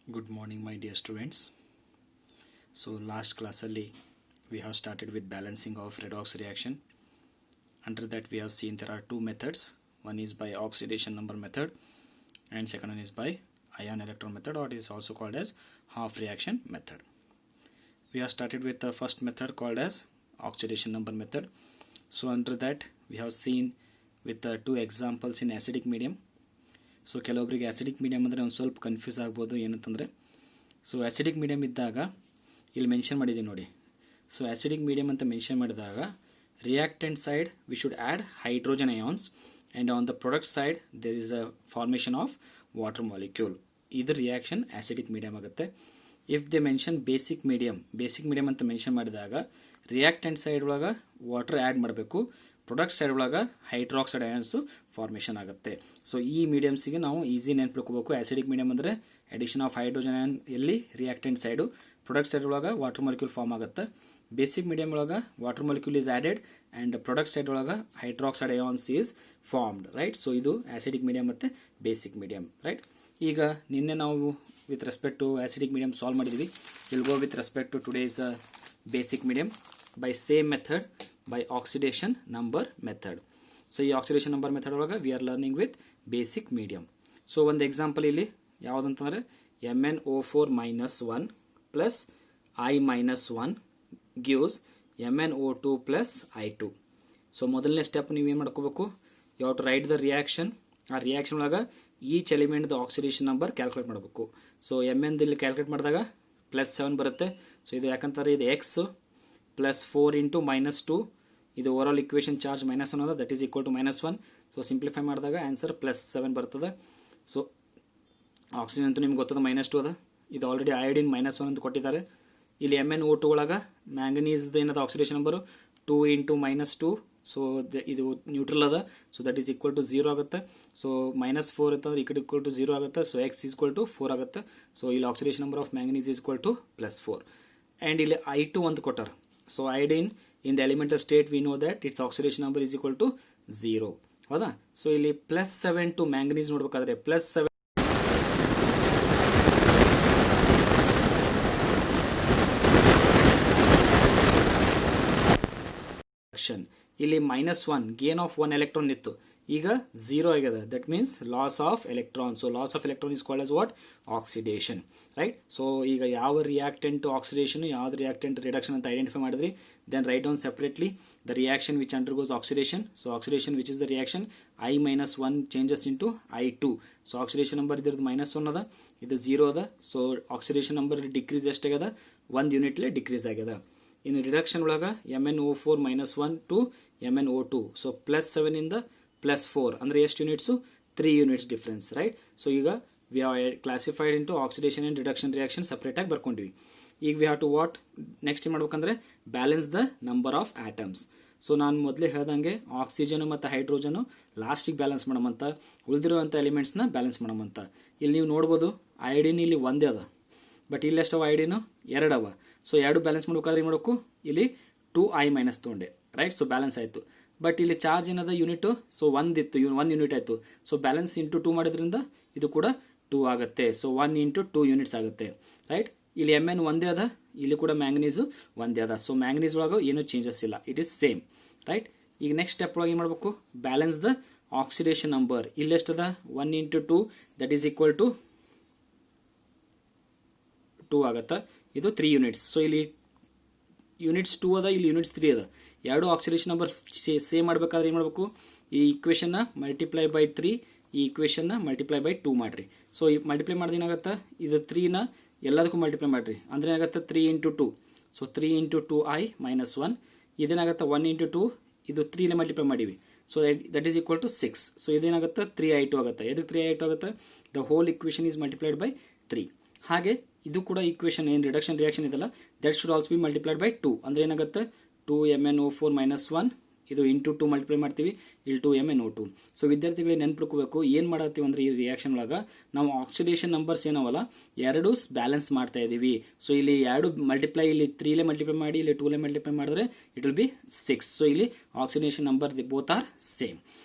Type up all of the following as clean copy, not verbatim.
Good morning, my dear students. So last class we have started with balancing of redox reaction. Under that we have seen there are two methods. One is by oxidation number method and second one is by ion electron method, or it is also called as half reaction method. We have started with the first method called as oxidation number method. So under that we have seen with the two examples in acidic medium. So ಕೆಲವೊಬ್ಬರಿಗೆ acidic medium ಅಂದರೆ ಒಂದು ಸ್ವಲ್ಪ confuse ಆಗ್ಬೋದು ಏನಂತಂದರೆ, so acidic medium ಇದ್ದಾಗ ಇಲ್ಲಿ mention ಮಾಡಿದ್ದೀನಿ ನೋಡಿ. ಸೊ ಆ್ಯಸಿಡಿಕ್ ಮೀಡಿಯಮ್ ಅಂತ ಮೆನ್ಷನ್ ಮಾಡಿದಾಗ reactant side we should add hydrogen ions and on the product side there is a formation of water molecule. ಇದು ರಿಯಾಕ್ಷನ್ ಆ್ಯಸಿಡಿಕ್ ಮೀಡಿಯಮ್ ಆಗುತ್ತೆ. If they mention basic medium ಅಂತ mention ಮಾಡಿದಾಗ reactant side ಒಳಗೆ water add ಮಾಡಬೇಕು, product side ಒಳಗೆ hydroxide ions formation ಆಗುತ್ತೆ. So ಈ ಮೀಡಿಯಮ್ಸಿಗೆ ನಾವು ಈಸಿ ನೆನ್ಪಿಟ್ಕೋಬೇಕು. ಆ್ಯಸಿಡಿಕ್ ಮೀಡಿಯಮ್ ಅಂದರೆ ಅಡಿಷನ್ ಆಫ್ ಹೈಡ್ರೋಜನ್ ಅಯಾನ್ ಎಲ್ಲಿ ರಿಯಾಕ್ಟೆಂಟ್ ಸೈಡು, ಪ್ರೊಡಕ್ಟ್ ಸೈಡ್ ಒಳಗೆ ವಾಟರ್ ಮಾಲಿಕ್ಯೂಲ್ ಫಾರ್ಮ್ ಆಗುತ್ತೆ. ಬೇಸಿಕ್ ಮೀಡಿಯಮ್ ಒಳಗೆ water molecule is added and product side ಒಳಗೆ hydroxide ions is formed, right. So ಇದು ಆ್ಯಸಿಡಿಕ್ ಮೀಡಿಯಮ್ ಮತ್ತು basic medium, right. ಈಗ ನಿನ್ನೆ ನಾವು with respect to acidic medium solve ಮಾಡಿದ್ವಿ. Will go with respect to today's basic medium by same method, by oxidation number method. So ಈ oxidation number method ಒಳಗೆ we are learning with basic medium. So ಒಂದು example ಇಲ್ಲಿ ಯಾವುದಂತಂದರೆ MnO4 minus 1 plus I minus 1 gives MnO2 plus I2. So ಮೊದಲನೇ step ನೀವು ಏನು ಮಾಡ್ಕೋಬೇಕು, you have to write the reaction. ಆ reaction ಒಳಗೆ ಈಚ್ ಎಲಿಮೆಂಟ್ದು ಆಕ್ಸಿಡೇಷನ್ ನಂಬರ್ ಕ್ಯಾಲ್ಕುಲೇಟ್ ಮಾಡಬೇಕು. ಸೊ ಇಲ್ಲಿ ಕ್ಯಾಲ್ಕುಲೇಟ್ ಮಾಡಿದಾಗ +7 ಬರುತ್ತೆ. ಸೊ ಇದು ಯಾಕಂತಾರೆ ಇದು ಎಕ್ಸ್ plus 4 into minus 2, ಇದು ಓವರಾಲ್ ಇಕ್ವೇಷನ್ ಚಾರ್ಜ್ -1 ಅದ, that is equal to -1. So simplify ಮಾಡಿದಾಗ ಆನ್ಸರ್ +7 ಬರ್ತದೆ. ಸೊ ಆಕ್ಸಿಜನ್ ಅಂತೂ ನಿಮ್ಗೆ ಗೊತ್ತದ -2 ಅದ. ಇದು ಆಲ್ರೆಡಿ ಅಯೋಡಿನ್ -1 ಅಂತ ಕೊಟ್ಟಿದ್ದಾರೆ. ಇಲ್ಲಿ MnO2 ಒಳಗೆ ಮ್ಯಾಂಗನೀಸ್ದು ಏನದ ಆಕ್ಸಿಡೇಷನ್ ನಂಬರು 2 into -2. ಸೊ ಇದು ನ್ಯೂಟ್ರಲ್ ಅದ. So that is equal to 0 ಆಗುತ್ತೆ. ಸೊ -4 ಅಂತಂದ್ರೆ ಈ ಕಡೆ ಈಕ್ವಲ್ ಟು 0 ಆಗುತ್ತೆ. ಸೊ x ಈಕ್ವಲ್ ಟು 4 ಆಗುತ್ತೆ. ಸೊ ಇಲ್ಲಿ oxidation number of manganese equal to +4. And ಇಲ್ಲಿ I2 ಅಂತ ಕೊಟ್ಟಾರ. So iodine in the elemental state we know that its oxidation number is equal to 0. ಹೌದಾ? ಸೊ ಇಲ್ಲಿ +7 to manganese ನೋಡ್ಬೇಕಾದ್ರೆ +7 ಇಲ್ಲಿ -1 gain of 1 electron ಇತ್ತು, ಈಗ 0 ಆಗಿದೆ. That means loss of electron. So loss of electron is called as what? Oxidation, right. So ಈಗ ಯಾವ reactant oxidation, ಯಾವ್ದು ರಿಯಾಕ್ಟೆಂಟ್ ರಿಡಕ್ಷನ್ ಅಂತ ಐಡೆಂಟಿಫೈ ಮಾಡಿದ್ರಿ. Then write down separately the reaction which undergoes oxidation. So oxidation which is the reaction I minus 1 changes into I2. So oxidation number ಇದ್ರದ್ದು -1 ಅದ, ಇದು 0 ಅದ. So oxidation number decrease ಎಷ್ಟಾಗ್ಯದ? 1 ಯೂನಿಟ್ಲೆ decrease ಆಗ್ಯದ. ಇನ್ನು ರಿಡಕ್ಷನ್ ಒಳಗೆ MnO4 -1 to MnO2. ಸೊ +7 ಇಂದ +4 ಅಂದರೆ ಎಷ್ಟು units? 3 units difference, right. So ಈಗ we have classified into oxidation and reduction reaction ಸಪ್ರೇಟಾಗಿ ಬರ್ಕೊಂಡಿವಿ. ಈಗ we have to what next ಏನು ಮಾಡ್ಬೇಕಂದ್ರೆ balance the number of atoms. So ನಾನು ಮೊದಲೇ ಹೇಳ್ದಂಗೆ ಆಕ್ಸಿಜನ್ ಮತ್ತು ಹೈಡ್ರೋಜನು ಲಾಸ್ಟಿಗೆ ಬ್ಯಾಲೆನ್ಸ್ ಮಾಡಮಂತ, ಉಳಿದಿರುವಂಥ ಎಲಿಮೆಂಟ್ಸ್ನ ಬ್ಯಾಲೆನ್ಸ್ ಮಾಡಮಂತ. ಇಲ್ಲಿ ನೀವು ನೋಡ್ಬೋದು ಅಯೋಡಿನ್ ಇಲ್ಲಿ ಒಂದೇ ಅದ, ಬಟ್ ಇಲ್ಲಿ ಎಷ್ಟವ ಅಯೋಡಿನು? 2 ಅವ. ಸೊ 2 ಬ್ಯಾಲೆನ್ಸ್ ಮಾಡ್ಬೇಕಾದ್ರೆ ಏನು ಮಾಡಬೇಕು? ಇಲ್ಲಿ 2I- ತೊಗೊಂಡೆ, ರೈಟ್. ಸೊ ಬ್ಯಾಲೆನ್ಸ್ ಆಯಿತು. ಬಟ್ ಇಲ್ಲಿ ಚಾರ್ಜ್ ಏನದ ಯೂನಿಟ್? ಸೊ 1 ಇತ್ತು, 1 ಯೂನಿಟ್ ಆಯಿತು. ಸೊ ಬ್ಯಾಲೆನ್ಸ್ ಇಂಟು 2 ಮಾಡೋದ್ರಿಂದ ಇದು ಕೂಡ 2 ಆಗುತ್ತೆ. ಸೊ 1 into 2 ಯೂನಿಟ್ಸ್ ಆಗುತ್ತೆ, ರೈಟ್. ಇಲ್ಲಿ Mn ಒಂದೇ ಅದ, ಇಲ್ಲಿ ಕೂಡ ಮ್ಯಾಂಗನೀಸು ಒಂದೇ ಅದ. ಸೊ ಮ್ಯಾಂಗನೀಸ್ ಒಳಗೆ ಏನೂ ಚೇಂಜಸ್ ಇಲ್ಲ, ಇಟ್ ಈಸ್ ಸೇಮ್, ರೈಟ್. ಈಗ ನೆಕ್ಸ್ಟ್ ಸ್ಟೆಪ್ ಒಳಗೆ ಏನು ಮಾಡಬೇಕು? Balance the oxidation number. ಇಲ್ಲಿ ಎಷ್ಟದ? 1 into 2 that is equal to 2 ಆಗುತ್ತೆ. ಇದು 3 ಯೂನಿಟ್ಸ್. ಸೊ ಇಲ್ಲಿ ಯೂನಿಟ್ಸ್ 2 ಅದ, ಇಲ್ಲಿ ಯೂನಿಟ್ಸ್ 3 ಅದ. ಎರಡು ಆಕ್ಸಿಡೇಷನ್ ನಂಬರ್ ಸೇಮ್ ಮಾಡಬೇಕಾದ್ರೆ ಏನು ಮಾಡಬೇಕು? ಈ ಇಕ್ವೇಷನ್ನ ಮಲ್ಟಿಪ್ಲೈ ಬೈ 3, ಈ ಇಕ್ವೇಷನ್ನ ಮಲ್ಟಿಪ್ಲೈ ಬೈ 2 ಮಾಡಿರಿ. ಸೊ ಈ ಮಲ್ಟಿಪ್ಲೈ ಮಾಡಿದ್ರೆ ಏನಾಗುತ್ತೆ? ಇದು 3ನ ಎಲ್ಲದಕ್ಕೂ ಮಲ್ಟಿಪ್ಲೈ ಮಾಡಿರಿ ಅಂದ್ರೆ ಏನಾಗುತ್ತೆ? 3 into 2. So 3 into 2I - 1. ಇದೇನಾಗುತ್ತೆ? 1 into 2, ಇದು 3ನ ಮಲ್ಟಿಪ್ಲೈ ಮಾಡಿವಿ. So that is equal to 6. So ಇದೇನಾಗುತ್ತೆ? 3I2 ಆಗುತ್ತೆ. ಇದಕ್ಕೆ 3I2 ಆಗುತ್ತೆ? The whole equation is multiplied by 3. ಹಾಗೆ ಇದು ಕೂಡ ಇಕ್ವೇಷನ್ ಏನು ರಿಡಕ್ಷನ್ ರಿಯಾಕ್ಷನ್ ಇದೆಲ್ಲ, that should also be multiplied by 2. ಅಂದ್ರೆ ಏನಾಗುತ್ತೆ? 2 MnO4 -1 ಇದು ಇಂಟು 2 ಮಲ್ಟಿಪ್ಲೈ ಮಾಡ್ತೀವಿ, ಇಲ್ಲಿ 2 MnO2. ಸೊ ವಿದ್ಯಾರ್ಥಿಗಳಿಗೆ ನೆನ್ಪಿಟ್ಕೋಬೇಕು, ಏನು ಮಾಡತ್ತೀವಿ ಅಂದ್ರೆ ಈ ರಿಯಾಕ್ಷನ್ ಒಳಗೆ ನಾವು ಆಕ್ಸಿಡೇಷನ್ ನಂಬರ್ಸ್ ಏನವಲ್ಲ ಎರಡು ಬ್ಯಾಲೆನ್ಸ್ ಮಾಡ್ತಾ ಇದೀವಿ. ಸೊ ಇಲ್ಲಿ 2 ಮಲ್ಟಿಪ್ಲೈ, ಇಲ್ಲಿ 3ಲೆ ಮಲ್ಟಿಪ್ಲೈ ಮಾಡಿ, ಇಲ್ಲಿ 2ಲೆ ಮಲ್ಟಿಪ್ಲೈ ಮಾಡಿದ್ರೆ ಇಟ್ ವಿಲ್ ಬಿ 6. ಸೊ ಇಲ್ಲಿ oxidation number both are same.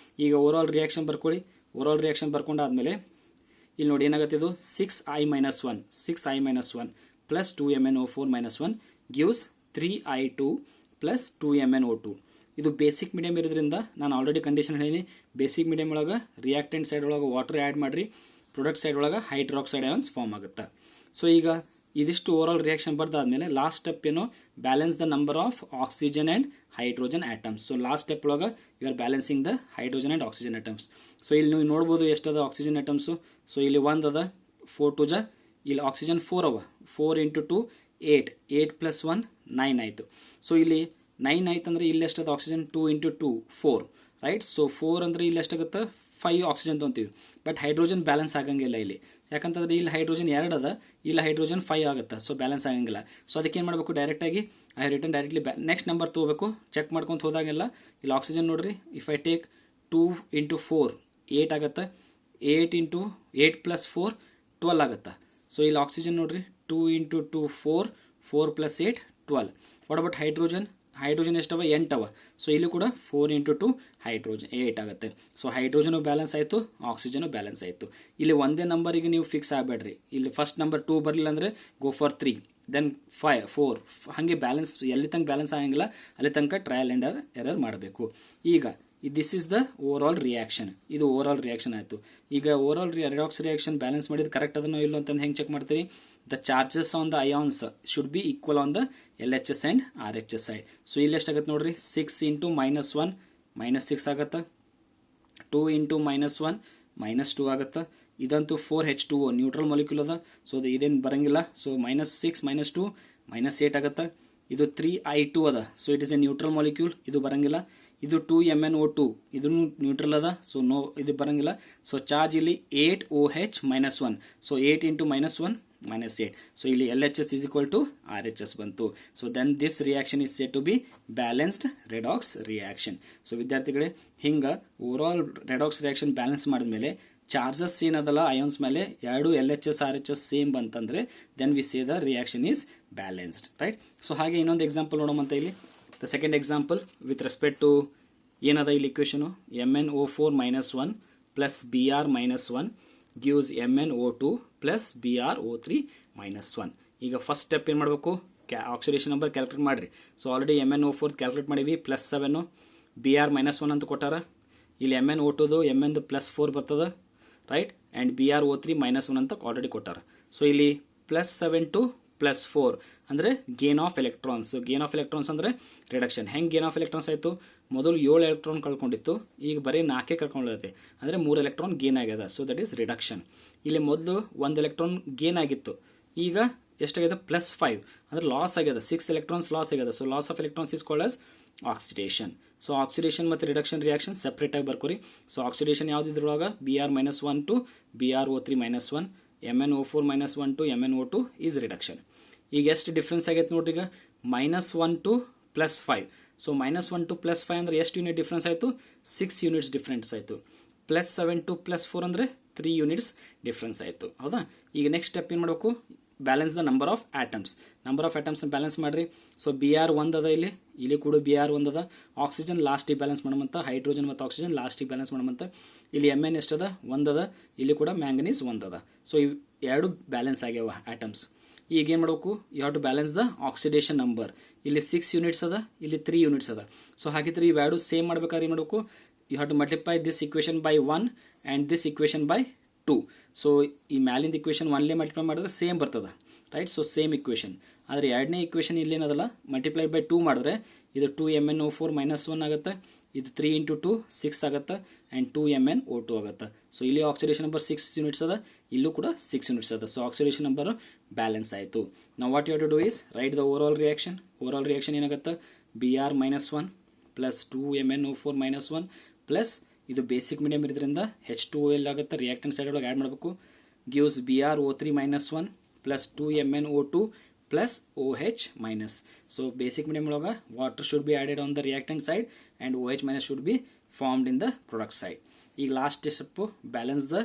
ಈಗ ಓವರ್ ಆಲ್ ರಿಯಾಕ್ಷನ್ ಬರ್ಕೊಳ್ಳಿ. ಓವರ್ ಆಲ್ ರಿಯಾಕ್ಷನ್ ಬರ್ಕೊಂಡಾದ್ಮೇಲೆ ಇಲ್ಲಿ ನೋಡಿ ಏನಾಗುತ್ತೆ ಇದು 6i-1 plus 2MnO4 - 1 gives 3i2 plus 2MnO2. ಇದು ಬೇಸಿಕ್ ಮೀಡಿಯಮ್ ಇರೋದ್ರಿಂದ ನಾನು ಆಲ್ರೆಡಿ ಕಂಡೀಷನ್ ಹೇಳೀನಿ, ಬೇಸಿಕ್ ಮೀಡಿಯಮ್ ಒಳಗೆ ರಿಯಾಕ್ಟೆಂಟ್ ಸೈಡ್ ಒಳಗೆ ವಾಟರ್ ಆ್ಯಡ್ ಮಾಡಿರಿ, ಪ್ರೊಡಕ್ಟ್ ಸೈಡ್ ಒಳಗೆ ಹೈಡ್ರಾಕ್ಸೈಡ್ ಅಯಾನ್ಸ್ ಫಾರ್ಮ್ ಆಗುತ್ತೆ. ಸೊ ಈಗ ಇದಿಷ್ಟು ಓವರಾಲ್ ರಿಯಾಕ್ಷನ್ ಬರ್ದಾದ್ಮೇಲೆ ಲಾಸ್ಟ್ ಸ್ಟೆಪ್ ಏನು, balance the number of oxygen and hydrogen atoms. So last step ಒಳಗೆ you are balancing the hydrogen and oxygen atoms. So ಇಲ್ಲಿ ನೀವು ನೋಡ್ಬೋದು ಎಷ್ಟದ ಆಕ್ಸಿಜನ್ ಆಟಮ್ಸು. ಸೊ ಇಲ್ಲಿ 1 ಅದ, 4 2 ಜಾ, ಇಲ್ಲಿ ಆಕ್ಸಿಜನ್ 4 ಅವ, 4 × 2 8, 8 + 1 9 ಆಯಿತು. ಸೊ ಇಲ್ಲಿ 9 ಆಯ್ತು ಅಂದರೆ ಇಲ್ಲಿ ಎಷ್ಟದ ಆಕ್ಸಿಜನ್, 2 × 2 4, ರೈಟ್. ಸೊ 4 ಅಂದರೆ ಇಲ್ಲಿ ಎಷ್ಟಾಗುತ್ತೆ, 5 ಆಕ್ಸಿಜನ್ ತೊಗೊಂತೀವಿ. ಬಟ್ ಹೈಡ್ರೋಜನ್ ಬ್ಯಾಲೆನ್ಸ್ ಆಗಂಗಿಲ್ಲ ಇಲ್ಲಿ, ಯಾಕಂತಂದ್ರೆ ಇಲ್ಲಿ ಹೈಡ್ರೋಜನ್ 2 ಅದ, ಇಲ್ಲಿ ಹೈಡ್ರೋಜನ್ 5 ಆಗುತ್ತೆ. ಸೊ ಬ್ಯಾಲೆನ್ಸ್ ಆಗಂಗಿಲ್ಲ. ಸೊ ಅದಕ್ಕೆ ಏನು ಮಾಡಬೇಕು, ಡೈರೆಕ್ಟಾಗಿ I return directly next number ತೊಗೋಬೇಕು. ಚೆಕ್ ಮಾಡ್ಕೊಂತ ಹೋದಾಗೆಲ್ಲ ಇಲ್ಲಿ ಆಕ್ಸಿಜನ್ ನೋಡ್ರಿ, ಇಫ್ ಐ ಟೇಕ್ 2 × 4 8 ಆಗುತ್ತೆ, 8 × 8 + 4 12 ಆಗುತ್ತೆ. ಸೊ ಇಲ್ಲಿ ಆಕ್ಸಿಜನ್ ನೋಡ್ರಿ, 2 × 2 4, 4 + 8 12. ವಾಟ್ ಅಬೌಟ್ ಹೈಡ್ರೋಜನ್, ಹೈಡ್ರೋಜನ್ ಎಷ್ಟವ, 8 ಅವ. ಸೊ ಇಲ್ಲಿ ಕೂಡ 4 × 2 ಹೈಡ್ರೋಜನ್ 8 ಆಗುತ್ತೆ. ಸೊ ಹೈಡ್ರೋಜನು ಬ್ಯಾಲೆನ್ಸ್ ಆಯಿತು, ಆಕ್ಸಿಜನು ಬ್ಯಾಲೆನ್ಸ್ ಆಯಿತು. ಇಲ್ಲಿ ಒಂದೇ ನಂಬರಿಗೆ ನೀವು ಫಿಕ್ಸ್ ಆಗಬೇಡ್ರಿ. ಇಲ್ಲಿ ಫಸ್ಟ್ ನಂಬರ್ 2 ಬರಲಿಲ್ಲ ಅಂದರೆ ಗೋ ಫಾರ್ 3, ದೆನ್ 5 4, ಹಾಗೆ ಬ್ಯಾಲೆನ್ಸ್ ಎಲ್ಲಿ ತನಕ ಬ್ಯಾಲೆನ್ಸ್ ಆಗಂಗಿಲ್ಲ ಅಲ್ಲಿ ತನಕ ಟ್ರಯಲ್ ಆ್ಯಂಡ್ ಎರರ್ ಮಾಡಬೇಕು. ಈಗ this is the over all reaction. ಇದು ಓವರ್ ಆಲ್ ರಿಯಾಕ್ಷನ್ ಆಯಿತು. ಈಗ over all redox reaction balance ಮಾಡಿದ್ದು ಕರೆಕ್ಟ್ ಅದನ್ನೋ ಇಲ್ಲೋ ಅಂತಂದು ಹೆಂಗೆ ಚೆಕ್ ಮಾಡ್ತೀರಿ, the charges on the ions should be equal on the LHS and RHS side. So ಇಲ್ಲಿ ಎಷ್ಟಾಗುತ್ತೆ ನೋಡ್ರಿ, 6 × -1 -6 ಆಗುತ್ತೆ, 2 × -1 -2 ಆಗುತ್ತೆ. ಇದಂತೂ 4H2O ನ್ಯೂಟ್ರಲ್ ಮಾಲಿಕ್ಯೂಲ್ ಅದ. ಸೊ ಇದೇನು ಬರಂಗಿಲ್ಲ. ಸೊ -6 -2 -8 ಆಗುತ್ತೆ. ಇದು 3i2 ಅದ. So it is A neutral molecule, ಇದು ಬರಂಗಿಲ್ಲ. ಇದು 2MnO2 ಇದನ್ನು ನ್ಯೂಟ್ರಲ್ ಅದ. ಸೊ ನೋ, ಇದು ಬರಂಗಿಲ್ಲ. ಸೊ ಚಾರ್ಜ್ ಇಲ್ಲಿ 8OH -1. ಸೊ 8 × -1 -8. ಸೊ ಇಲ್ಲಿ LHS is equal to RHS ಬಂತು. So then this reaction is said to be balanced redox reaction. So ವಿದ್ಯಾರ್ಥಿಗಳೇ, ಹಿಂಗೆ over all redox reaction balance ಮಾಡಿದ್ಮೇಲೆ ಚಾರ್ಜಸ್ ಏನದಲ್ಲ ಅಯಾನ್ಸ್ ಮೇಲೆ ಎರಡು LHS RHS ಸೇಮ್ ಬಂತಂದ್ರೆ then we say the reaction is balanced, right. So ಹಾಗೆ ಇನ್ನೊಂದು example ನೋಡೋಮಂತ ಇಲ್ಲಿ. The second example with respect to ಏನದ ಇಲ್ಲಿ equation, MnO4 -1 plus Br -1 gives MnO2 plus BrO3 -1. ಈಗ ಫಸ್ಟ್ ಸ್ಟೆಪ್ ಏನು ಮಾಡಬೇಕು, ಆಕ್ಸಿಡೇಷನ್ ನಂಬರ್ ಕ್ಯಾಲ್ಕುಲೇಟ್ ಮಾಡಿರಿ. ಸೊ ಆಲ್ರೆಡಿ MnO4 ಕ್ಯಾಲ್ಕುಲೇಟ್ ಮಾಡೀವಿ, +7, Br -1 ಅಂತ ಕೊಟ್ಟಾರ. ಇಲ್ಲಿ MnO2 Mnದು +4 ಬರ್ತದೆ, ರೈಟ್. ಆ್ಯಂಡ್ BrO3 -1 ಅಂತ ಆಲ್ರೆಡಿ ಕೊಟ್ಟಾರ. ಸೊ ಇಲ್ಲಿ +7 to +4 ಅಂದರೆ gain of electrons. Gain of electrons ಅಂದರೆ ರಿಡಕ್ಷನ್. ಹೆಂಗೆ ಗೇನ್ ಆಫ್ ಎಲೆಕ್ಟ್ರಾನ್ಸ್ ಆಯಿತು, ಮೊದಲು 7 ಎಲೆಕ್ಟ್ರಾನ್ ಕಳ್ಕೊಂಡಿತ್ತು, ಈಗ ಬರೀ 4 ಕಳ್ಕೊಳ್ಳುತ್ತೆ, ಅಂದರೆ 3 ಎಲೆಕ್ಟ್ರಾನ್ ಗೇನ್ ಆಗ್ಯದ. So that is reduction. ಇಲ್ಲಿ ಮೊದಲು 1 ಎಲೆಕ್ಟ್ರಾನ್ ಗೇನ್ ಆಗಿತ್ತು, ಈಗ ಎಷ್ಟಾಗಿದೆ, +5 ಅಂದರೆ ಲಾಸ್ ಆಗ್ಯದ, 6 ಎಲೆಕ್ಟ್ರಾನ್ಸ್ ಲಾಸ್ ಆಗ್ಯದ. So loss of electrons is called as oxidation. So oxidation ಮತ್ತು ರಿಡಕ್ಷನ್ ರಿಯಾಕ್ಷನ್ ಸೆಪ್ರೇಟ್ ಆಗಿ ಬರ್ಕೋರಿ. ಸೊ ಆಕ್ಸಿಡೇಷನ್ ಯಾವ್ದಿದ್ರೊಳಗ Br -1 to BrO3 -1, MnO4 -1 to MnO2 is reduction. ಈಗ ಎಷ್ಟು ಡಿಫ್ರೆನ್ಸ್ ಆಗೈತೆ ನೋಡ್ರಿ, ಈಗ -1 to +5. ಸೊ -1 to +5 ಅಂದರೆ ಎಷ್ಟು ಯೂನಿಟ್ ಡಿಫ್ರೆನ್ಸ್ ಆಯಿತು, 6 ಯೂನಿಟ್ಸ್ ಡಿಫ್ರೆನ್ಸ್ ಆಯಿತು. +7 to +4 ಅಂದರೆ 3 ಯೂನಿಟ್ಸ್ ಡಿಫ್ರೆನ್ಸ್ ಆಯಿತು, ಹೌದಾ. ಈಗ ನೆಕ್ಸ್ಟ್ ಸ್ಟೆಪ್ ಏನು ಮಾಡಬೇಕು, balance the number of atoms. Number of atoms balance ಮಾಡಿರಿ. ಸೊ Br 1 ಅದ, ಇಲ್ಲಿ ಕೂಡ Br 1 ಅದ. ಆಕ್ಸಿಜನ್ ಲಾಸ್ಟಿಗೆ ಬ್ಯಾಲೆನ್ಸ್ ಮಾಡಮಂತ, ಹೈಡ್ರೋಜನ್ ಮತ್ತು ಆಕ್ಸಿಜನ್ ಲಾಸ್ಟಿಗೆ ಬ್ಯಾಲೆನ್ಸ್ ಮಾಡಮಂತ. ಇಲ್ಲಿ Mn ಎಷ್ಟದ, 1 ಅದ. ಇಲ್ಲಿ ಕೂಡ ಮ್ಯಾಂಗನೀಸ್ 1 ಅದ. ಸೊ ಇವು ಎರಡು ಬ್ಯಾಲೆನ್ಸ್ ಆಗ್ಯಾವ ಆಟಮ್ಸ್. ಈಗ ಏನು ಮಾಡಬೇಕು, you have to balance the oxidation number. ಇಲ್ಲಿ 6 ಯೂನಿಟ್ಸ್ ಅದ, ಇಲ್ಲಿ 3 ಯೂನಿಟ್ಸ್ ಅದ. ಸೊ ಹಾಗಿದ್ರೆ ಇವೆರಡು ಸೇಮ್ ಮಾಡ್ಬೇಕಾದ್ರೆ ಏನು ಮಾಡಬೇಕು, you have to multiply this equation by 1 and this equation by 2. So ಈ ಮ್ಯಾಲಿಂದ ಇಕ್ವೇಷನ್ 1ಲೇ ಮಲ್ಟಿಪ್ಲೈ ಮಾಡಿದ್ರೆ ಸೇಮ್ ಬರ್ತದೆ, ರೈಟ್. So same equation. ಆದರೆ ಎರಡನೇ ಇಕ್ವೇಷನ್ ಇಲ್ಲೇನದಲ್ಲ, ಮಲ್ಟಿಪ್ಲೈಡ್ ಬೈ 2 ಮಾಡಿದ್ರೆ ಇದು 2MnO4 -1 ಆಗುತ್ತೆ, ಇದು 3 × 2 6 ಆಗುತ್ತೆ, ಆ್ಯಂಡ್ 2MnO2 ಆಗುತ್ತೆ. ಸೊ ಇಲ್ಲಿ ಆಕ್ಸಿಡೇಷನ್ ನಂಬರ್ 6 ಯೂನಿಟ್ಸ್ ಅದ, ಇಲ್ಲೂ ಕೂಡ 6 ಯೂನಿಟ್ಸ್ ಅದ. ಸೊ ಆಕ್ಸಿಡೇಷನ್ ನಂಬರ್ ಬ್ಯಾಲೆನ್ಸ್ ಆಯಿತು. ನಾವು what you have to do is write the over all reaction. Over all reaction ಏನಾಗುತ್ತೆ, Br -1 ಪ್ಲಸ್ 2MnO4 -1 ಪ್ಲಸ್ ಇದು ಬೇಸಿಕ್ ಮೀಡಿಯಮ್ ಇರೋದ್ರಿಂದ H2O ಆಗುತ್ತೆ, ರಿಯಾಕ್ಟೆಂಟ್ ಸೈಡ್ ಒಳಗೆ ಆ್ಯಡ್ ಮಾಡಬೇಕು, gives BrO3 -1 plus 2MnO2 plus OH minus. So basic medium ಒಳಗ water should be added on the reactant side and OH minus should be formed in the product side. ಈಗ last step balance the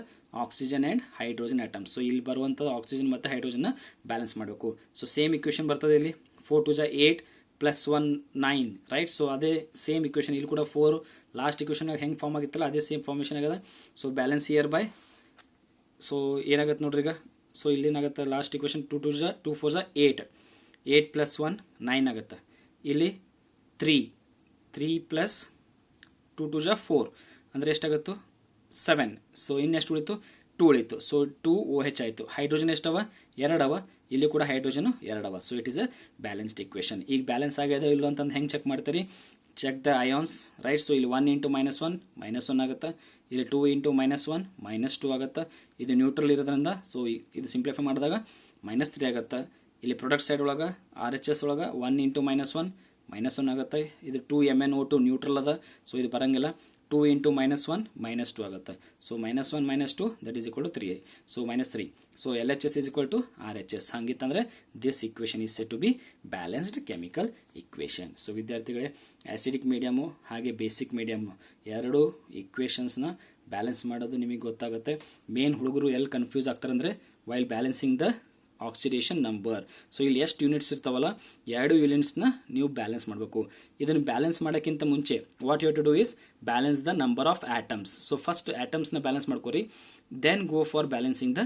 oxygen and hydrogen atoms. So ಇಲ್ಲಿ ಬರುವಂಥ oxygen ಮತ್ತು ಹೈಡ್ರೋಜನ್ನ balance ಮಾಡಬೇಕು. So same equation ಬರ್ತದೆ ಇಲ್ಲಿ, 4 2 8 + 1 9, right. So ಅದೇ same equation ಇಲ್ಲಿ ಕೂಡ 4 ಲಾಸ್ಟ್ ಇಕ್ವೇಷನ್ ಹೆಂಗೆ ಫಾರ್ಮ್ ಆಗಿತ್ತಲ್ಲ ಅದೇ ಸೇಮ್ ಫಾರ್ಮೇಷನ್ ಆಗ್ಯದ. So balance year by so ಏನಾಗುತ್ತೆ ನೋಡ್ರಿ ಈಗ. ಸೊ ಇಲ್ಲಿ ಏನಾಗುತ್ತೆ ಲಾಸ್ಟ್ ಇಕ್ವೇಷನ್ 2 2 ಜಾ 2 4 ಜಾ 8 8 ಪ್ಲಸ್ 1 9 ಆಗುತ್ತೆ. ಇಲ್ಲಿ 3 ಪ್ಲಸ್ 2 2 ಜಾ 4 ಅಂದರೆ ಎಷ್ಟಾಗುತ್ತೋ 7. ಸೊ ಇನ್ನೆಷ್ಟು ಉಳಿತು 2 ಉಳಿತು. ಸೊ 2 OH ಆಯಿತು. ಹೈಡ್ರೋಜನ್ ಎಷ್ಟವ 2 ಅವ. ಇಲ್ಲಿ ಕೂಡ ಹೈಡ್ರೋಜನ್ 2 ಅವ. So it is a balanced equation. ಈಗ ಬ್ಯಾಲೆನ್ಸ್ ಆಗ್ಯದ ಇಲ್ಲ ಅಂತಂದು ಹೆಂಗೆ ಚೆಕ್ ಮಾಡ್ತೀರಿ, check the ions right. So ಇಲ್ಲಿ 1 ಇಂಟು -1 ಆಗುತ್ತೆ. ಇಲ್ಲಿ 2 ಇಂಟು -1 -2 ಆಗುತ್ತೆ. ಇದು ನ್ಯೂಟ್ರಲ್ ಇರೋದ್ರಿಂದ ಸೊ ಇದು ಸಿಂಪ್ಲಿಫೈ ಮಾಡಿದಾಗ -3 ಆಗುತ್ತೆ. ಇಲ್ಲಿ ಪ್ರೊಡಕ್ಟ್ ಸೈಡ್ ಒಳಗೆ RHS ಒಳಗೆ 1 ಇಂಟು -1 ಆಗುತ್ತೆ. ಇದು 2MnO2 ನ್ಯೂಟ್ರಲ್ ಅದ. ಸೊ ಇದು ಬರಂಗಿಲ್ಲ. 2 ಇಂಟು -1 -2 ಆಗುತ್ತೆ. So -1 -2 that is equal to 3. So -3. So LHS is equal to RHS. ಹಂಗಿತ್ತಂದರೆ this equation is set to be balanced chemical equation. So ವಿದ್ಯಾರ್ಥಿಗಳೇ, ಆ್ಯಸಿಡಿಕ್ ಮೀಡಿಯಮು ಹಾಗೆ ಬೇಸಿಕ್ ಮೀಡಿಯಮ್ ಎರಡೂ ಇಕ್ವೇಷನ್ಸ್ನ ಬ್ಯಾಲೆನ್ಸ್ ಮಾಡೋದು ನಿಮಗೆ ಗೊತ್ತಾಗುತ್ತೆ. ಮೇನ್ ಹುಡುಗರು ಎಲ್ಲಿ ಕನ್ಫ್ಯೂಸ್ ಆಗ್ತಾರೆ ಅಂದರೆ while balancing the oxidation number. So ಇಲ್ಲಿ ಎಷ್ಟು ಯೂನಿಟ್ಸ್ ಇರ್ತಾವಲ್ಲ 2 ಯೂನಿಟ್ಸ್ನ ನೀವು ಬ್ಯಾಲೆನ್ಸ್ ಮಾಡಬೇಕು. ಇದನ್ನು ಬ್ಯಾಲೆನ್ಸ್ ಮಾಡೋಕ್ಕಿಂತ ಮುಂಚೆ what you to do is balance the number of atoms. So first ಆಟಮ್ಸ್ನ ಬ್ಯಾಲೆನ್ಸ್ ಮಾಡ್ಕೊರಿ, then go for balancing the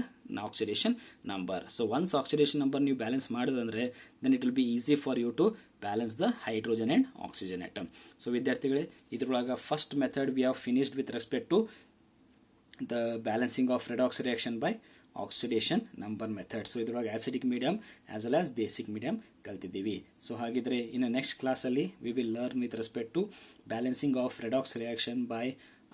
oxidation number. So once oxidation number ನೀವು ಬ್ಯಾಲೆನ್ಸ್ ಮಾಡಿದಂದರೆ then it will be easy for you to balance the hydrogen and oxygen atom. So ವಿದ್ಯಾರ್ಥಿಗಳೇ, ಇದ್ರೊಳಗೆ first method we have finished with respect to the balancing of redox reaction by oxidation number method. So ಇದ್ರೊಳಗೆ acidic medium as well as basic medium ಕಲ್ತಿದ್ದೀವಿ. So ಹಾಗಿದ್ರೆ ಇನ್ನು next ಕ್ಲಾಸಲ್ಲಿ we will learn with respect to balancing of redox reaction by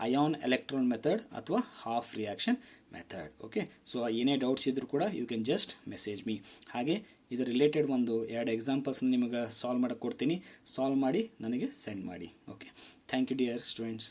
ion electron method ಅಥವಾ half reaction method. Okay. So ಏನೇ doubts ಇದ್ರೂ ಕೂಡ you can just message me. ಹಾಗೆ ಇದು ರಿಲೇಟೆಡ್ 2 ಎಕ್ಸಾಂಪಲ್ಸ್ ನಿಮಗೆ ಸಾಲ್ವ್ ಮಾಡೋಕ್ಕೆ ಕೊಡ್ತೀನಿ. ಸಾಲ್ವ್ ಮಾಡಿ ನನಗೆ ಸೆಂಡ್ ಮಾಡಿ. Okay. Thank you dear students.